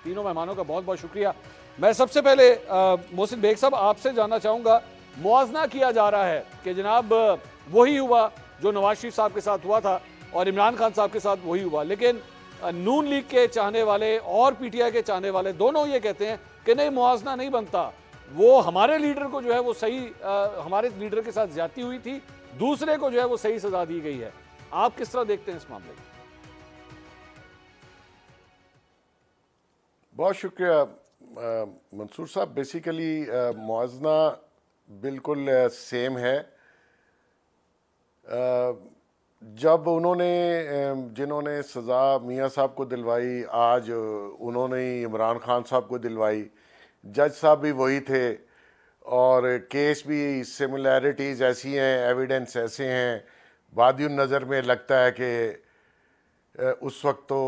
तीनों मेहमानों का बहुत बहुत शुक्रिया। मैं सबसे पहले मोहसिन बेग साहब आपसे जानना चाहूँगा, मुआवजना किया जा रहा है कि जनाब वही हुआ जो नवाज शरीफ साहब के साथ हुआ था और इमरान खान साहब के साथ वही हुआ, लेकिन नून लीग के चाहने वाले और पीटीआई के चाहने वाले दोनों ये कहते हैं कि नहीं, मुआवजना नहीं बनता, वो हमारे लीडर को जो है वो सही हमारे लीडर के साथ ज्यादती हुई थी, दूसरे को जो है वो सही सजा दी गई है। आप किस तरह देखते हैं इस मामले को? बहुत शुक्रिया मंसूर साहब। बेसिकली मुआवजना बिल्कुल सेम है। जब जिन्होंने सज़ा मियाँ साहब को दिलवाई, आज उन्होंने ही इमरान खान साहब को दिलवाई, जज साहब भी वही थे और केस भी सिमिलैरिटीज़ ऐसी हैं, एविडेंस ऐसे हैं। वादियुन नज़र में लगता है कि उस वक्त तो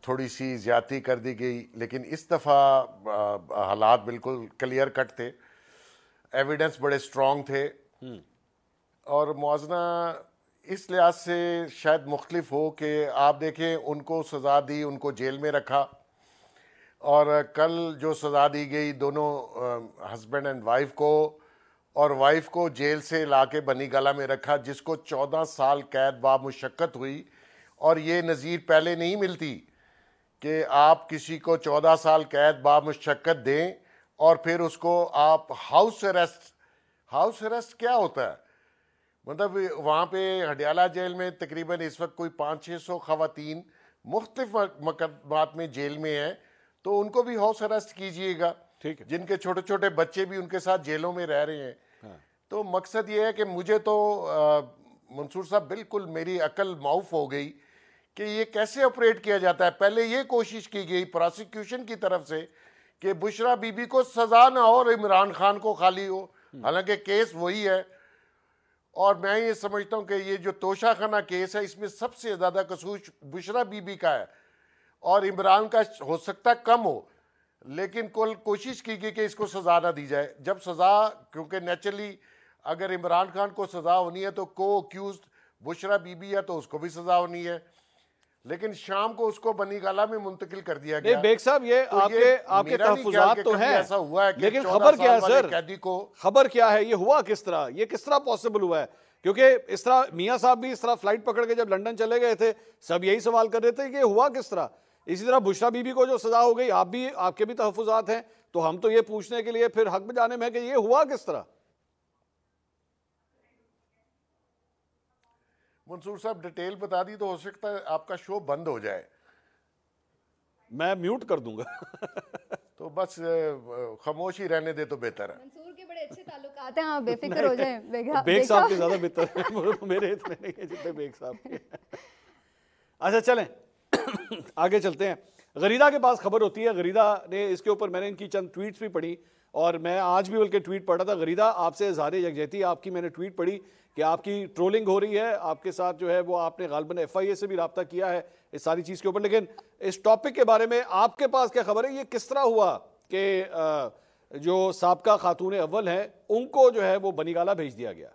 थोड़ी सी ज़्यादती कर दी गई, लेकिन इस दफ़ा हालात बिल्कुल क्लियर कट थे, एविडेंस बड़े स्ट्रॉन्ग थे और मुआवजना इस लिहाज से शायद मुख्तलिफ हो कि आप देखें, उनको सज़ा दी, उनको जेल में रखा और कल जो सज़ा दी गई दोनों हस्बैंड एंड वाइफ को, और वाइफ को जेल से लाके बनी गला में रखा, जिसको 14 साल कैद बामुशक्कत हुई। और ये नज़ीर पहले नहीं मिलती कि आप किसी को 14 साल कैद बामुशक्कत दें और फिर उसको आप हाउस अरेस्ट क्या होता है? मतलब वहाँ पे हडियाला जेल में तकरीबन इस वक्त कोई 500-600 खवातीन मुख्तलिफ मुकदमात में जेल में हैं, तो उनको भी हाउस अरेस्ट कीजिएगा। ठीक है। जिनके छोटे छोटे बच्चे भी उनके साथ जेलों में रह रहे हैं। हाँ। तो मकसद ये है कि मुझे तो मंसूर साहब बिल्कुल मेरी अकल माउफ हो गई कि ये कैसे ऑपरेट किया जाता है। पहले ये कोशिश की गई प्रोसिक्यूशन की तरफ से कि बुशरा बीबी को सजा ना हो और इमरान खान को खाली हो, हालांकि केस वही है। और मैं ये समझता हूँ कि ये जो तोशाखाना केस है, इसमें सबसे ज़्यादा कसूर बुशरा बीबी का है और इमरान का हो सकता है कम हो, लेकिन कुल कोशिश की गई कि इसको सज़ा ना दी जाए। जब सज़ा, क्योंकि नेचुरली अगर इमरान खान को सज़ा होनी है तो को अक्यूज बुशरा बीबी है तो उसको भी सज़ा होनी है, लेकिन शाम को उसको बनी गाला में मुंतकिल कर दिया गया। बेग साहब, ये तो आपके तहफ़्फ़ुज़ात तो हैं, ऐसा हुआ है कि लेकिन खबर क्या है सर? कैदी को खबर क्या है, ये हुआ किस तरह, ये किस तरह पॉसिबल हुआ है? क्योंकि इस तरह मियाँ साहब भी इस तरह फ्लाइट पकड़ के जब लंदन चले गए थे, सब यही सवाल कर रहे थे कि हुआ किस तरह। इसी तरह बुशरा बीबी को जो सजा हो गई, आपके भी तहफ़्फ़ुज़ात हैं, तो हम तो ये पूछने के लिए फिर हक बजाने में है कि ये हुआ किस तरह। मंसूर साहब डिटेल बता दी तो हो सकता है आपका शो बंद हो जाए। मैं म्यूट कर दूंगा। तो बस खामोश ही रहने दे तो बेहतर है। मंसूर के बड़े अच्छे ताल्लुकात हैं, आप बेफिक्र हो जाएं। बेग साहब के ज्यादा बेहतर है, मेरे इतने नहीं है जितने बेग साहब के। अच्छा चलें आगे चलते हैं। गरीदा के पास खबर होती है, गरीदा ने इसके ऊपर, मैंने इनकी चंद ट्वीट्स भी पढ़ी और मैं आज भी बल्कि ट्वीट पढ़ा था। गरीदा, आपसे इज़हार यकजहती आपकी मैंने ट्वीट पढ़ी कि आपकी ट्रोलिंग हो रही है, आपके साथ जो है वो आपने गालबन FIA से भी रब्ता किया है इस सारी चीज़ के ऊपर। लेकिन इस टॉपिक के बारे में आपके पास क्या खबर है? ये किस तरह हुआ कि जो साबका खातून अव्वल हैं उनको जो है वो बनीगाला भेज दिया गया?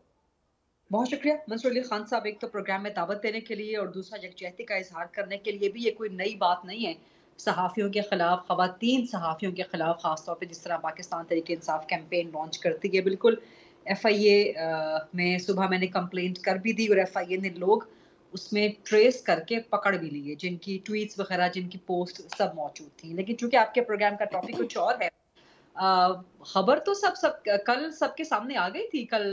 बहुत शुक्रिया मंसूर अली खान साहब, एक तो प्रोग्राम में दावत देने के लिए और दूसरा यकजहती का इजहार करने के लिए भी। ये कोई नई बात नहीं है सहाफ़ियों के खिलाफ, ख़वातीन सहाफ़ियों के खिलाफ खासतौर पर जिस तरह पाकिस्तान तहरीक इंसाफ कैंपेन लॉन्च करती है। बिल्कुल FIA में सुबह मैंने कंप्लेंट कर भी दी और FIA ने लोग उसमें ट्रेस करके पकड़ भी लिए, जिनकी ट्वीट्स वगैरह, जिनकी पोस्ट सब मौजूद थी। लेकिन चूंकि आपके प्रोग्राम का टॉपिक कुछ और है, खबर तो सब कल सबके सामने आ गई थी। कल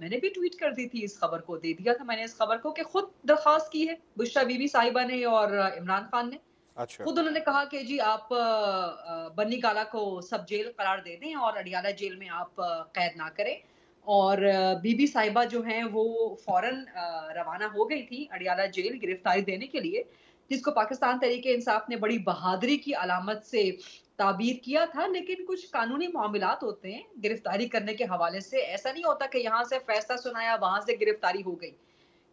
मैंने भी ट्वीट कर दी थी, इस खबर को दे दिया था मैंने इस खबर को कि खुद दरखास्त की है बुशरा बीबी साहिबा ने और इमरान खान ने। अच्छा। खुद उन्होंने कहा कि जी आप बन्नी गाला को सब जेल करार दे दें और अडियाला जेल में आप कैद ना करें। और बीबी साहिबा जो हैं वो फौरन रवाना हो गई थी अडियाला जेल गिरफ्तारी देने के लिए, जिसको पाकिस्तान तहरीके इंसाफ ने बड़ी बहादुरी की अलामत से ताबीर किया था। लेकिन कुछ कानूनी मामलात होते हैं गिरफ्तारी करने के हवाले से, ऐसा नहीं होता कि यहाँ से फैसला सुनाया वहां से गिरफ्तारी हो गई।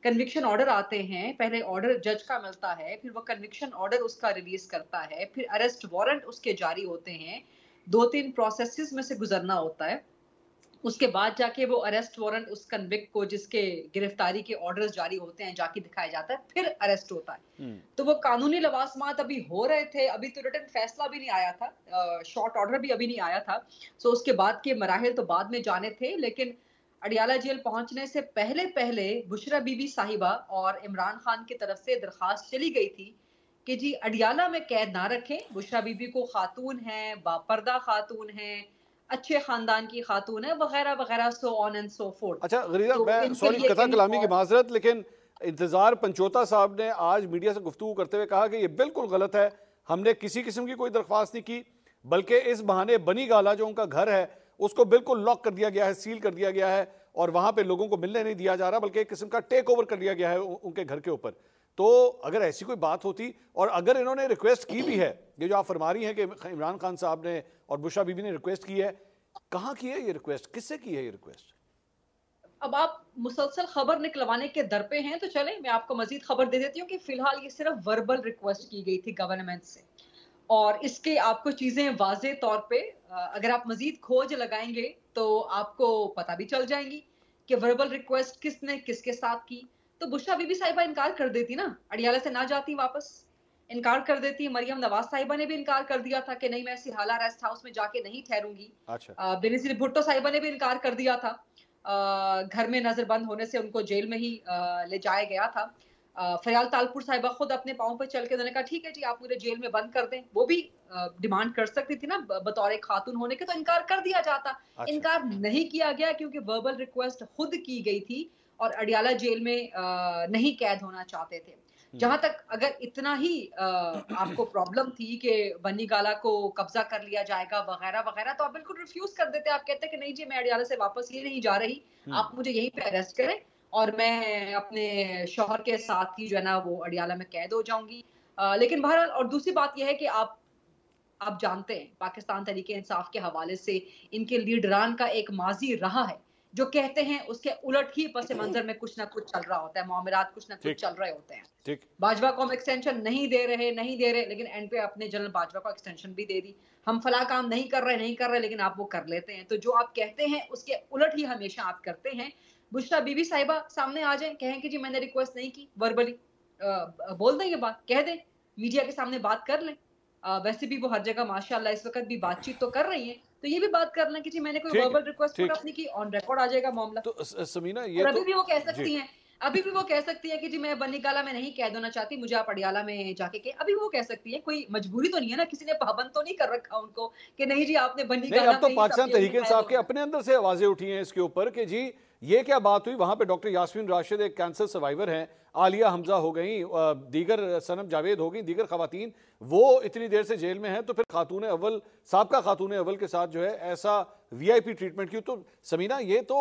कन्विक्शन ऑर्डर आते हैं, पहले ऑर्डर जज का मिलता है, फिर वो कन्विक्शन ऑर्डर उसका रिलीज करता है, फिर अरेस्ट वारंट उसके जारी होते हैं, 2-3 प्रोसेसेस में से गुजरना होता है। उसके बाद जाके वो अरेस्ट वारंट उस कन्विक्ट को जिसके गिरफ्तारी के ऑर्डर्स जारी होते हैं जाके दिखाया जाता है, फिर अरेस्ट होता है। तो वो कानूनी लवाजमात अभी हो रहे थे, अभी तो रिटन फैसला भी नहीं आया था, शॉर्ट ऑर्डर भी अभी नहीं आया था। सो उसके बाद के मराहिल तो बाद में जाने थे, लेकिन अडियाला जेल पहुंचने से पहले पहले बुशरा बीबी साहिबा और इमरान खान की तरफ से दरखास्त चली गई थी कि जी अडियाला में कैद ना रखें, बुशरा बीबी को खातून है, बापर्दा खातून है, अच्छे खानदान की खातून है, वगैरह वगैरह, so on and so fourth. अच्छा गरीदा, तो मैं सॉरी कथा कलामी की माजरत, लेकिन इंतजार पंचोता साहब ने आज मीडिया से गुफ्तगू करते हुए कहा कि ये बिल्कुल गलत है, हमने किसी किस्म की कोई दरख्वास्त नहीं की, बल्कि इस बहाने बनी गाला जो उनका घर है उसको बिल्कुल लॉक कर दिया गया है, सील कर दिया गया है और वहां पे लोगों को मिलने नहीं दिया जा रहा, बल्कि एक किस्म का टेक ओवर कर दिया गया है उनके घर के ऊपर। तो अगर ऐसी कोई बात होती और अगर इन्होंने रिक्वेस्ट की भी है, ये जो आप फरमा रही हैं कि इमरान खान साहब ने और बुशरा बीबी ने रिक्वेस्ट की है, कहाँ की है ये रिक्वेस्ट, किससे की है ये रिक्वेस्ट? अब आप मुसलसल खबर निकलवाने के दर पे हैं, तो चलें मैं आपको मजीद खबर दे देती हूँ कि फिलहाल ये सिर्फ वर्बल रिक्वेस्ट की गई थी गवर्नमेंट से, और इसके आपको चीजें वाजे तौर पे अगर आप मजीद खोज लगाएंगे तो आपको पता भी चल जाएंगी कि वर्बल रिक्वेस्ट किसने किसके साथ की। तो बुशरा बीबी साहिबा इनकार कर देती ना, अडियाला से ना जाती वापस, इनकार कर देती। मरियम नवाज साहिबा ने भी इनकार कर दिया था कि नहीं मैं सिहाला रेस्ट हाउस में जाके नहीं ठहरूंगी। अच्छा। बेनजीर भुट्टो साहिबा ने भी इनकार कर दिया था, घर में नजरबंद होने से उनको जेल में ही ले जाया गया था। फरियाल तालपुर साहिबा खुद अपने पाँव पर चल के उन्होंने कहा ठीक है जी आप मुझे जेल में बंद कर दें, वो भी डिमांड कर सकती थी ना बतौर खातून होने के, तो इनकार कर दिया जाता। अच्छा। इनकार नहीं किया गया क्योंकि वर्बल रिक्वेस्ट खुद की गई थी और अडियाला जेल में नहीं कैद होना चाहते थे। जहां तक अगर इतना ही आपको प्रॉब्लम थी कि बनी गाला को कब्जा कर लिया जाएगा वगैरह वगैरह, तो आप बिल्कुल रिफ्यूज कर देते। आप कहते कि नहीं जी मैं अडियाला से वापस ये नहीं जा रही, आप मुझे यहीं पे अरेस्ट करें और मैं अपने शौहर के साथ ही जो है ना वो अडियाला में कैद हो जाऊंगी। लेकिन बहरहाल, और दूसरी बात यह है कि आप जानते हैं पाकिस्तान तहरीक इंसाफ के हवाले से इनके लीडरान का एक माजी रहा है, जो कहते हैं उसके उलट ही पस मंजर में कुछ ना कुछ चल रहा होता है, मामलात कुछ ना कुछ चल रहे होते हैं। बाजवा को हम एक्सटेंशन नहीं दे रहे, लेकिन एंड पे अपने जनरल बाजवा को एक्सटेंशन भी दे दी। हम फला काम नहीं कर रहे, लेकिन आप वो कर लेते हैं। तो जो आप कहते हैं उसके उलट ही हमेशा आप करते हैं। बुशरा बीबी साहिबा सामने आ जाए, कहें कि जी मैंने रिक्वेस्ट नहीं की, वर्बली बोल दें ये बात, कह दें, मीडिया के सामने बात कर लें। वैसे भी वो हर जगह माशाल्लाह इस वक्त भी बातचीत तो कर रही हैं, तो ये भी बात कर लें कि जी मैंने कोई वर्बल रिक्वेस्ट पूरा अपनी की, ऑन रिकॉर्ड आ जाएगा मामला। तो समीना ये अभी भी वो कह सकती हैं, अभी भी वो कह सकती है कि जी मैं बनी गाला में नहीं कैद होना चाहती, मुझे आप अडियाला में जाके के, अभी वो कह सकती है। कोई मजबूरी तो नहीं है ना, किसी ने पाबंद तो नहीं कर रखा उनको कि नहीं जी आपने बनी गाला में। अब तो पाकिस्तान तहरीक इंसाफ के अपने अंदर से आवाजें उठी हैं इसके ऊपर कि जी ये क्या बात हुई। वहां पे डॉक्टर यास्मीन राशिद एक कैंसर सर्वाइवर हैं, आलिया हमजा हो गई, दीगर सनम जावेद हो गई, दीगर खवातीन वो इतनी देर से जेल में हैं, तो फिर खातून अव्वल, साबका खातून अव्वल के साथ जो है ऐसा वीआईपी ट्रीटमेंट क्यों? तो समीना ये तो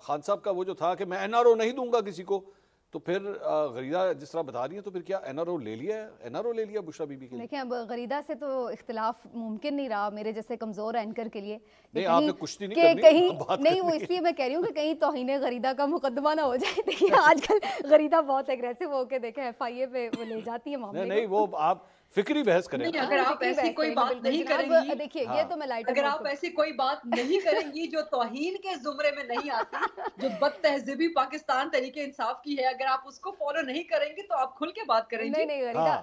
खान साहब का वो जो था कि मैं एनआरओ नहीं दूंगा किसी को, तो फिर गरीदा जिस तरह बता रही है, तो फिर क्या एनआरओ ले लिया बुशरा बीबी के लिए? देखिए अब गरीदा से तो इख्तिलाफ मुमकिन नहीं रहा मेरे जैसे कमजोर एंकर के लिए। नहीं आपने कुश्ती नहीं करनी, कहीं नहीं, वो इसलिए मैं कह रही हूँ कि कहीं तौहीन गरीदा का मुकदमा ना हो जाए। देखिए आजकल गरीदा बहुत एग्रेसिव होके देखे एफआईए पे वो ले जाती है मामले। नहीं वो आप फिक्री बहस करें। नहीं, अगर आप ऐसी कोई बात नहीं करेंगी, देखिए ये तो मैं लाइट, अगर आप ऐसी कोई बात नहीं करेंगी जो तौहीन के जुमरे में नहीं आती, जो बदतहजीबी पाकिस्तान तरीके इंसाफ की है, अगर आप उसको फॉलो नहीं करेंगी तो आप खुल के बात करेंगे। नहीं गरीदा,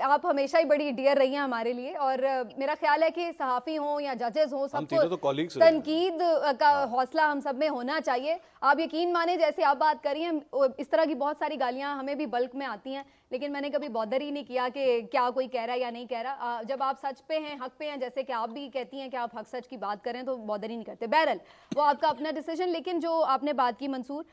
आप हमेशा ही बड़ी डियर रही हैं हमारे लिए, और मेरा ख्याल है कि सहाफी हों या जजेस हों, सबको तनकीद का हौसला हम सब में होना चाहिए। आप यकीन माने जैसे आप बात करी हैं, इस तरह की बहुत सारी गालियां हमें भी बल्क में आती हैं, लेकिन मैंने कभी बॉदर ही नहीं किया कि क्या कोई कह रहा है या नहीं कह रहा। जब आप सच पे हैं, हक पे हैं, जैसे कि आप भी कहती हैं कि आप हक सच की बात करें, तो बॉदर ही नहीं करते। बहरहाल वो आपका अपना डिसीजन। लेकिन जो आपने बात की मंसूर,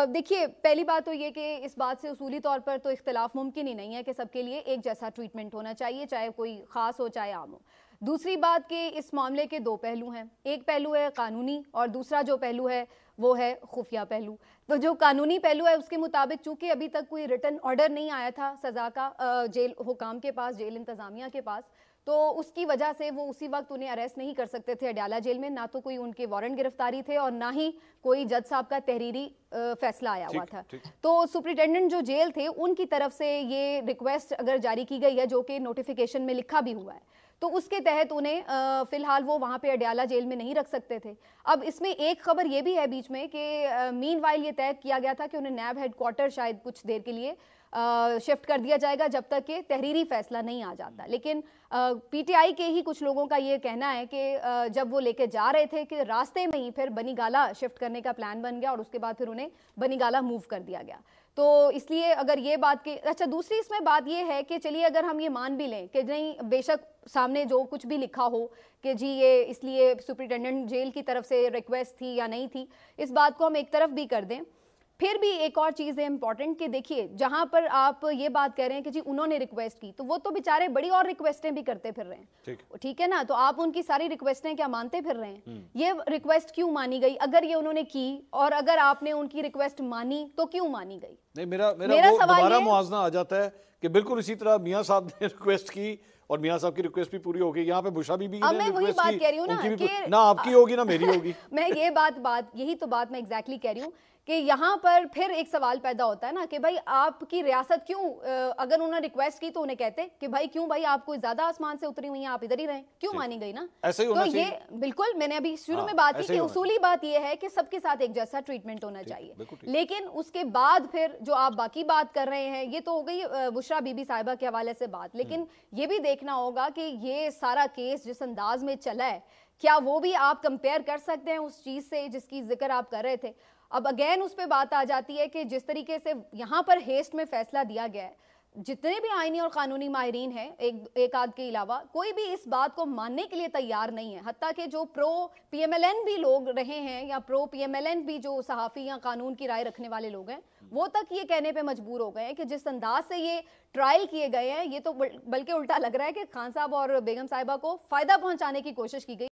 देखिए पहली बात तो ये कि इस बात से उसूली तौर पर तो इख्तिलाफ मुमकिन ही नहीं है कि सबके लिए एक जैसा ट्रीटमेंट होना चाहिए, चाहे कोई ख़ास हो चाहे आम हो। दूसरी बात कि इस मामले के दो पहलू हैं, एक पहलू है कानूनी और दूसरा जो पहलू है वो है खुफिया पहलू। तो जो कानूनी पहलू है उसके मुताबिक चूंकि अभी तक कोई रिटन ऑर्डर नहीं आया था सज़ा का जेल हुकाम के पास, जेल इंतज़ामिया के पास, तो उसकी वजह से वो उसी वक्त उन्हें अरेस्ट नहीं कर सकते थे अडियाला जेल में। ना तो कोई उनके वारंट गिरफ्तारी थे और ना ही कोई जज साहब का तहरीरी फैसला आया हुआ था। तो सुप्रिटेंडेंट जो जेल थे उनकी तरफ से ये रिक्वेस्ट अगर जारी की गई है, जो कि नोटिफिकेशन में लिखा भी हुआ है, तो उसके तहत उन्हें फिलहाल वो वहाँ पे अडयाला जेल में नहीं रख सकते थे। अब इसमें एक खबर ये भी है बीच में कि मीनवाइल ये तय किया गया था कि उन्हें नैब हेडक्वार्टर शायद कुछ देर के लिए शिफ्ट कर दिया जाएगा जब तक कि तहरीरी फैसला नहीं आ जाता। लेकिन पीटीआई के ही कुछ लोगों का ये कहना है कि जब वो लेके जा रहे थे कि रास्ते में ही फिर बनीगाला शिफ्ट करने का प्लान बन गया और उसके बाद फिर उन्हें बनीगाला मूव कर दिया गया। तो इसलिए अगर ये बात की अच्छा, दूसरी इसमें बात ये है कि चलिए अगर हम ये मान भी लें कि नहीं, बेशक सामने जो कुछ भी लिखा हो कि जी ये इसलिए सुपरिटेंडेंट जेल की तरफ से रिक्वेस्ट थी या नहीं थी, इस बात को हम एक तरफ भी कर दें, फिर भी एक और चीज़ है इंपॉर्टेंट कि देखिए जहां पर आप ये बात कह रहे हैं कि जी उन्होंने रिक्वेस्ट की, तो वो तो बेचारे बड़ी और रिक्वेस्टें भी करते फिर रहे हैं, ठीक है ना। तो आप उनकी सारी रिक्वेस्टें क्या मानते फिर रहे हैं? ये रिक्वेस्ट क्यों मानी गई? अगर ये उन्होंने की और अगर आपने उनकी रिक्वेस्ट मानी तो क्यों मानी गई? नहीं, मेरा वो दोबारा मुआवजा आ जाता है कि बिल्कुल इसी तरह मियां साहब ने रिक्वेस्ट की और मियां साहब की रिक्वेस्ट भी पूरी हो गई। यहाँ पे बुशा बीबी ने मैं वही बात कह रही हूँ ना आपकी होगी ना मेरी होगी। मैं ये यही तो बात मैं एग्जैक्टली कह रही हूँ कि यहाँ पर फिर एक सवाल पैदा होता है ना कि भाई आपकी रियासत क्यों, अगर उन्होंने रिक्वेस्ट की तो उन्हें कहते कि भाई क्यों भाई आप कोई ज्यादा आसमान से उतरी हुई हैं, आप इधर ही रहें, क्यों मानी गई ना? ऐसे ही तो ये बिल्कुल मैंने अभी शुरू में बात की कि उसूली बात ये है कि सबके साथ एक जैसा ट्रीटमेंट होना चाहिए। लेकिन उसके बाद फिर जो आप बाकी बात कर रहे हैं, ये तो हो गई बुशरा बीबी साहिबा के हवाले से बात, लेकिन ये भी देखना होगा कि ये सारा केस जिस अंदाज में चला है, क्या वो भी आप कंपेयर कर सकते हैं उस चीज से जिसकी जिक्र आप कर रहे थे? अब अगेन उस पर बात आ जाती है कि जिस तरीके से यहाँ पर हेस्ट में फैसला दिया गया है, जितने भी आईनी और कानूनी माहिरीन हैं एक आध के अलावा कोई भी इस बात को मानने के लिए तैयार नहीं है। हत्ता कि जो प्रो पीएमएलएन भी लोग रहे हैं या प्रो पीएमएलएन भी जो सहाफ़ी या कानून की राय रखने वाले लोग हैं, वो तक ये कहने पे मजबूर हो गए हैं कि जिस अंदाज से ये ट्रायल किए गए हैं, ये तो बल्कि उल्टा लग रहा है कि खान साहब और बेगम साहिबा को फायदा पहुंचाने की कोशिश की गई।